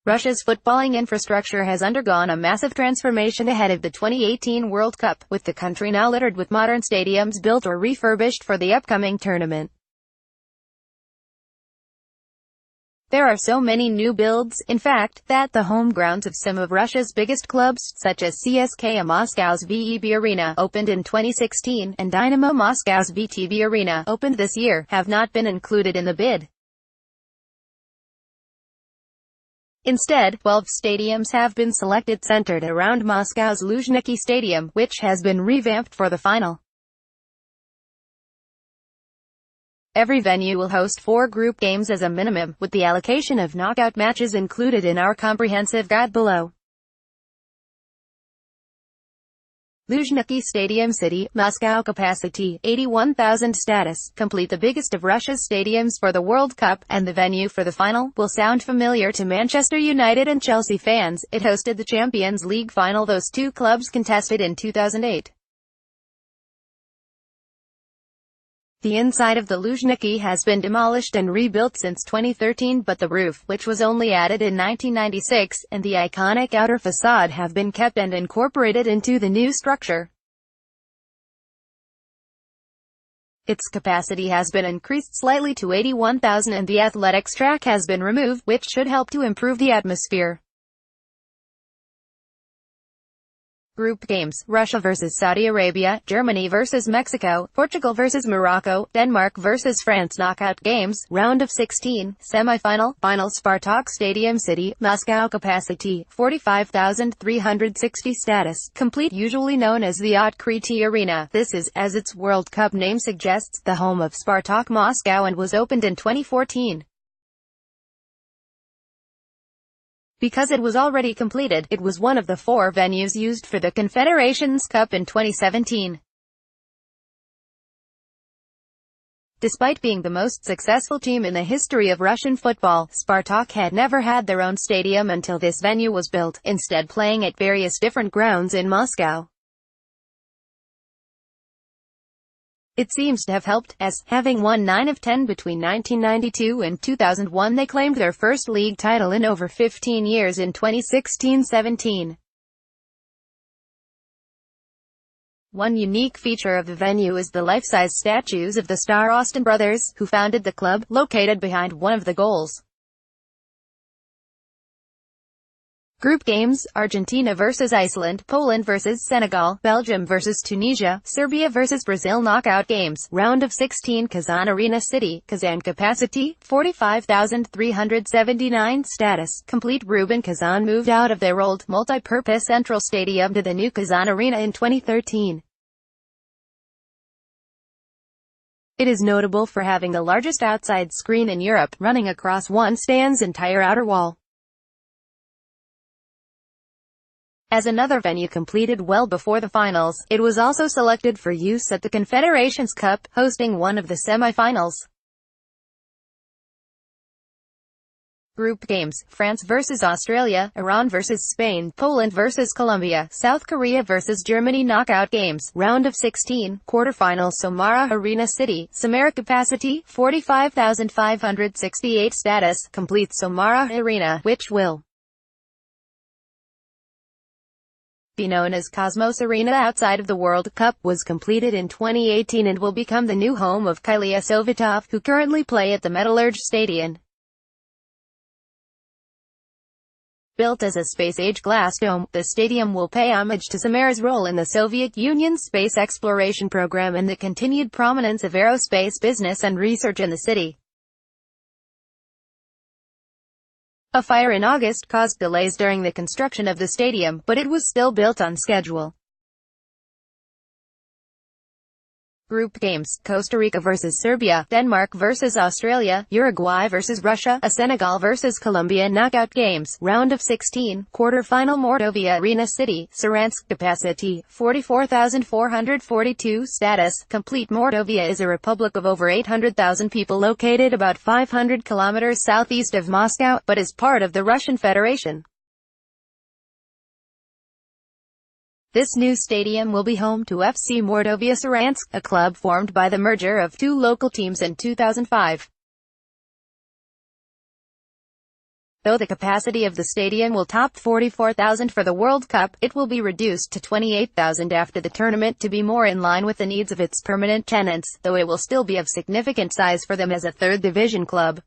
Russia's footballing infrastructure has undergone a massive transformation ahead of the 2018 World Cup, with the country now littered with modern stadiums built or refurbished for the upcoming tournament. There are so many new builds, in fact, that the home grounds of some of Russia's biggest clubs, such as CSKA Moscow's VEB Arena, opened in 2016, and Dynamo Moscow's VTB Arena, opened this year, have not been included in the bid. Instead, 12 stadiums have been selected centered around Moscow's Luzhniki Stadium, which has been revamped for the final. Every venue will host 4 group games as a minimum, with the allocation of knockout matches included in our comprehensive guide below. Luzhniki Stadium City, Moscow. Capacity, 81,000. Status, complete, the biggest of Russia's stadiums for the World Cup, and the venue for the final will sound familiar to Manchester United and Chelsea fans. It hosted the Champions League final those two clubs contested in 2008. The inside of the Luzhniki has been demolished and rebuilt since 2013, but the roof, which was only added in 1996, and the iconic outer facade have been kept and incorporated into the new structure. Its capacity has been increased slightly to 81,000 and the athletics track has been removed, which should help to improve the atmosphere. Group games: Russia vs Saudi Arabia, Germany vs Mexico, Portugal vs Morocco, Denmark vs France. Knockout games, round of 16, semi-final, final. Spartak Stadium City, Moscow. Capacity, 45,360. Status, complete, usually known as the Otkrity Arena. This is, as its World Cup name suggests, the home of Spartak Moscow and was opened in 2014. Because it was already completed, it was one of the 4 venues used for the Confederations Cup in 2017. Despite being the most successful team in the history of Russian football, Spartak had never had their own stadium until this venue was built, instead playing at various different grounds in Moscow. It seems to have helped, as, having won 9 of 10 between 1992 and 2001, they claimed their first league title in over 15 years in 2016-17. One unique feature of the venue is the life-size statues of the star Austin brothers, who founded the club, located behind one of the goals. Group games: Argentina vs Iceland, Poland vs Senegal, Belgium vs Tunisia, Serbia vs Brazil. Knockout games, round of 16, Kazan Arena City, Kazan. Capacity, 45,379. Status, complete. Rubin Kazan moved out of their old, multi-purpose central stadium to the new Kazan Arena in 2013. It is notable for having the largest outside screen in Europe, running across one stand's entire outer wall. As another venue completed well before the finals, it was also selected for use at the Confederations Cup, hosting one of the semi-finals. Group games: France vs Australia, Iran vs Spain, Poland vs Colombia, South Korea vs Germany. Knockout games, round of 16, quarterfinal, Samara Arena City, Samara. Capacity, 45,568. Status, complete. Samara Arena, which will be known as Cosmos Arena outside of the World Cup, was completed in 2018 and will become the new home of Kylia Sovetov, who currently play at the Metallurg Stadion. Built as a space-age glass dome, the stadium will pay homage to Samara's role in the Soviet Union's space exploration program and the continued prominence of aerospace business and research in the city. A fire in August caused delays during the construction of the stadium, but it was still built on schedule. Group games: Costa Rica vs Serbia, Denmark vs Australia, Uruguay vs Russia, Senegal vs Colombia. Knockout games, round of 16, quarter-final, Mordovia Arena City, Saransk. Capacity, 44,442. Status, complete. Mordovia is a republic of over 800,000 people located about 500 kilometers southeast of Moscow, but is part of the Russian Federation. This new stadium will be home to FC Mordovia Saransk, a club formed by the merger of 2 local teams in 2005. Though the capacity of the stadium will top 44,000 for the World Cup, it will be reduced to 28,000 after the tournament to be more in line with the needs of its permanent tenants, though it will still be of significant size for them as a third-division club.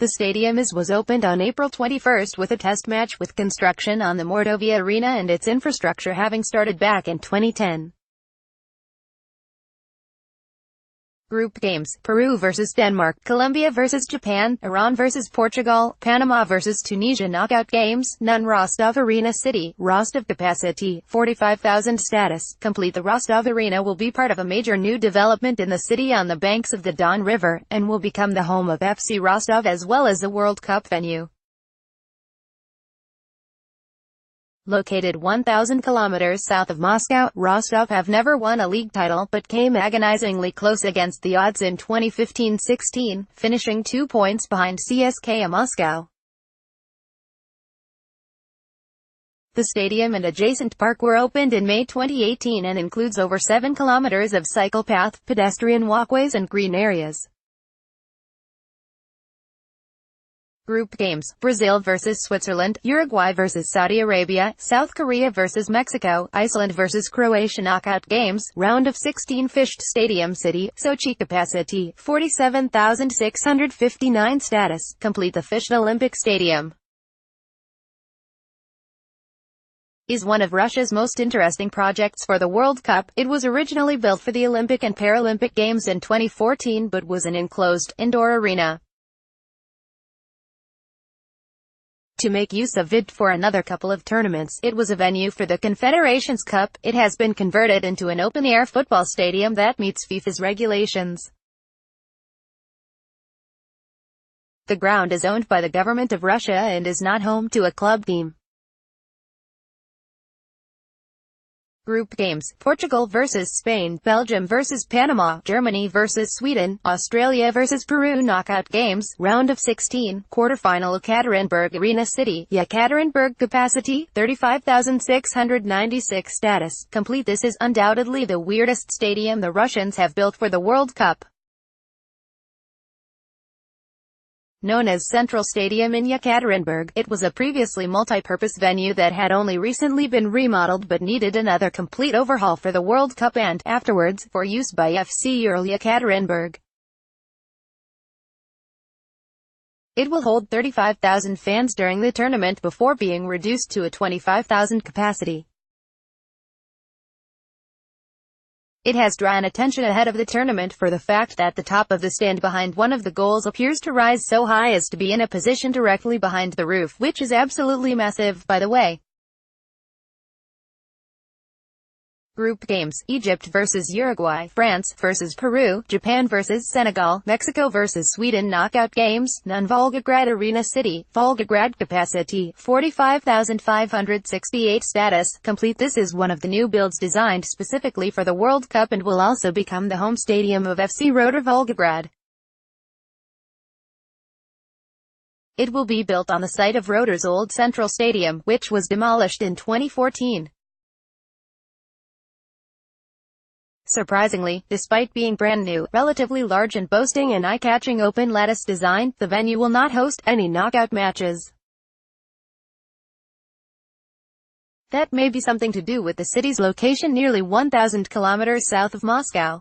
The stadium was opened on April 21 with a test match, with construction on the Mordovia Arena and its infrastructure having started back in 2010. Group games: Peru vs Denmark, Colombia vs Japan, Iran vs Portugal, Panama vs Tunisia. Knockout games: none. Rostov Arena City, Rostov capacity, 45,000 status, complete. The Rostov Arena will be part of a major new development in the city on the banks of the Don River, and will become the home of FC Rostov as well as a World Cup venue. Located 1,000 kilometers south of Moscow, Rostov have never won a league title, but came agonizingly close against the odds in 2015-16, finishing 2 points behind CSKA Moscow. The stadium and adjacent park were opened in May 2018 and includes over 7 kilometers of cycle path, pedestrian walkways and green areas. Group games: Brazil vs Switzerland, Uruguay vs Saudi Arabia, South Korea vs Mexico, Iceland vs Croatia. Knockout games: round of 16. Fished Stadium City, Sochi capacity, 47,659 status, complete. The Fished Olympic Stadium is one of Russia's most interesting projects for the World Cup. It was originally built for the Olympic and Paralympic Games in 2014 but was an enclosed, indoor arena. To make use of it for another couple of tournaments, it was a venue for the Confederations Cup. It has been converted into an open-air football stadium that meets FIFA's regulations. The ground is owned by the government of Russia and is not home to a club team. Group games: Portugal vs Spain, Belgium vs Panama, Germany vs Sweden, Australia vs Peru. Knockout games: round of 16, quarterfinal. Ekaterinburg Arena City, Yekaterinburg capacity, 35,696 status, complete. This is undoubtedly the weirdest stadium the Russians have built for the World Cup. Known as Central Stadium in Yekaterinburg, it was a previously multi-purpose venue that had only recently been remodeled but needed another complete overhaul for the World Cup and, afterwards, for use by FC Ural Yekaterinburg. It will hold 35,000 fans during the tournament before being reduced to a 25,000 capacity. It has drawn attention ahead of the tournament for the fact that the top of the stand behind one of the goals appears to rise so high as to be in a position directly behind the roof, which is absolutely massive, by the way. Group games: Egypt vs Uruguay, France vs Peru, Japan vs Senegal, Mexico vs Sweden. Knockout games: none. Volgograd Arena City, Volgograd capacity, 45,568 status, complete. This is one of the new builds designed specifically for the World Cup and will also become the home stadium of FC Rotor Volgograd. It will be built on the site of Rotor's old Central Stadium, which was demolished in 2014. Surprisingly, despite being brand new, relatively large and boasting an eye-catching open lattice design, the venue will not host any knockout matches. That may be something to do with the city's location nearly 1,000 kilometers south of Moscow.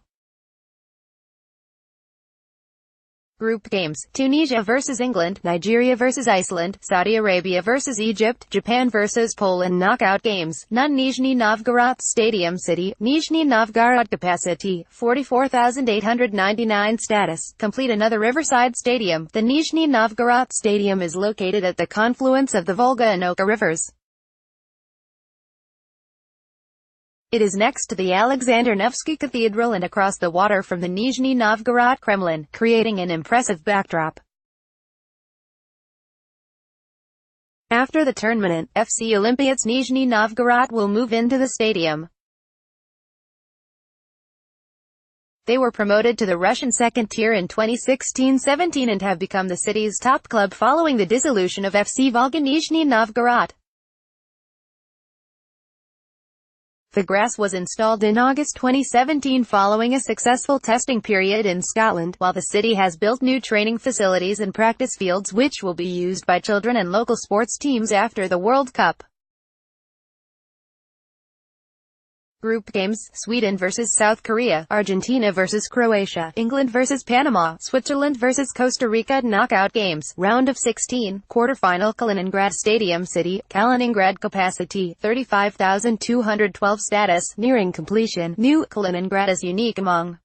Group games: Tunisia vs England, Nigeria vs Iceland, Saudi Arabia vs Egypt, Japan vs Poland. Knockout games: none. Nizhny Novgorod Stadium City, Nizhny Novgorod capacity, 44,899 status, complete. Another riverside stadium. The Nizhny Novgorod Stadium is located at the confluence of the Volga and Oka rivers. It is next to the Alexander Nevsky Cathedral and across the water from the Nizhny Novgorod Kremlin, creating an impressive backdrop. After the tournament, FC Olympiacos Nizhny Novgorod will move into the stadium. They were promoted to the Russian second tier in 2016-17 and have become the city's top club following the dissolution of FC Volga Nizhny Novgorod. The grass was installed in August 2017 following a successful testing period in Scotland, while the city has built new training facilities and practice fields which will be used by children and local sports teams after the World Cup. Group games: Sweden vs South Korea, Argentina vs Croatia, England vs Panama, Switzerland vs Costa Rica. Knockout games, round of 16, quarterfinal. Kaliningrad Stadium City, Kaliningrad capacity, 35,212 status, nearing completion. New Kaliningrad is unique among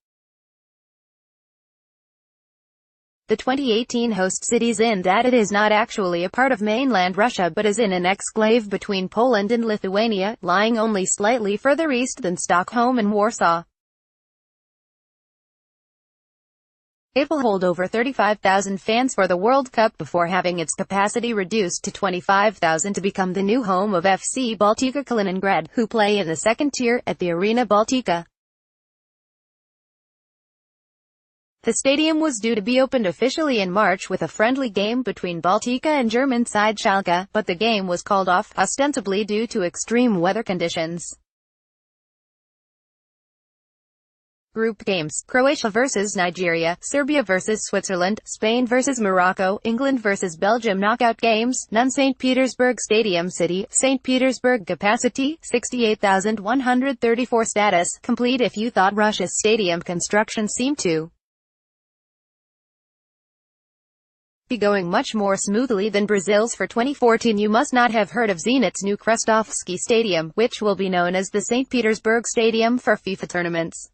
the 2018 host cities in that it is not actually a part of mainland Russia but is in an exclave between Poland and Lithuania, lying only slightly further east than Stockholm and Warsaw. It will hold over 35,000 fans for the World Cup before having its capacity reduced to 25,000 to become the new home of FC Baltika Kaliningrad, who play in the second tier, at the Arena Baltika. The stadium was due to be opened officially in March with a friendly game between Baltika and German side Schalke, but the game was called off, ostensibly due to extreme weather conditions. Group games: Croatia vs Nigeria, Serbia vs Switzerland, Spain vs Morocco, England vs Belgium. Knockout games, none. St. Petersburg Stadium City, St. Petersburg capacity, 68,134 status, complete. If you thought Russia's stadium construction seemed to be going much more smoothly than Brazil's for 2014, you must not have heard of Zenit's new Krestovsky Stadium, which will be known as the St. Petersburg Stadium for FIFA tournaments.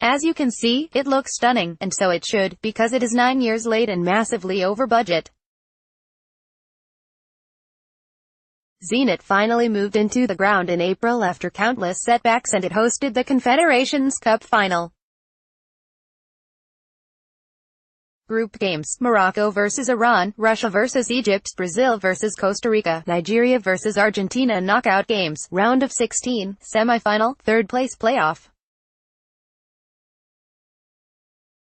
As you can see, it looks stunning, and so it should, because it is 9 years late and massively over budget. Zenit finally moved into the ground in April after countless setbacks, and it hosted the Confederations Cup final. Group games: Morocco vs Iran, Russia vs Egypt, Brazil vs Costa Rica, Nigeria vs Argentina. Knockout games, round of 16, semi-final, third place playoff.